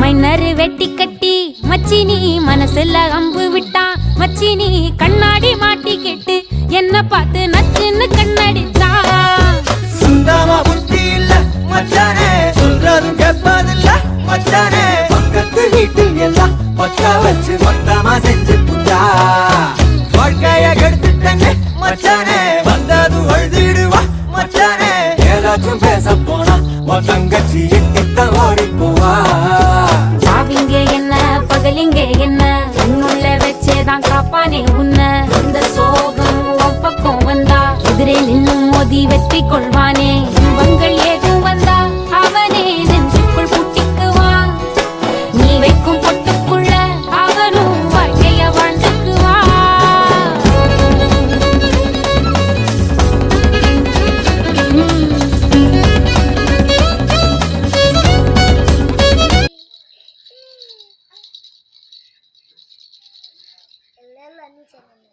Minor வெட்டி கட்டி மச்சினி மனசுல அம்பு விட்டான். மச்சினி கண்ணாடி மாட்டிக்கிட்டு என்ன பார்த்து நச்சுன்னு கண்ணடிச்சா. சுத்தமா புத்தி இல்ல மச்சானே, சொல்றதும் கேட்பதில்ல மச்சானே. பக்கத்து வீட்டில் எல்லாம் பக்கா வச்சு மொத்தமா செஞ்சு புட்டா. வாழ்க்கைய கெடுத்துட்டேன்னு மச்சானே, வந்தது அழுதிடுவா மச்சானே. ஏதாச்சும் பேச போனா உன் தங்கச்சி இட்ட ஓடி போவா. சாவிங்க என்ன பகலிங்க என்ன, உன்னுள்ள வச்சேதான் காப்பானே உன்ன. இந்த சோகம் உன் பக்கம் வந்தா எதிரே நின்னு மோதி வெற்றி கொள்வானே. இன்பங்கள் ஏதும் வந்தா அவனே நெஞ்சுக்குள் பூட்டிக்குவான். நீ வைக்கும் பொட்டுக்குள்ள அவனும் வாழ்க்கைய வாழ்ந்துக்குவான். எல்லாரும் அண்ணி சேனல்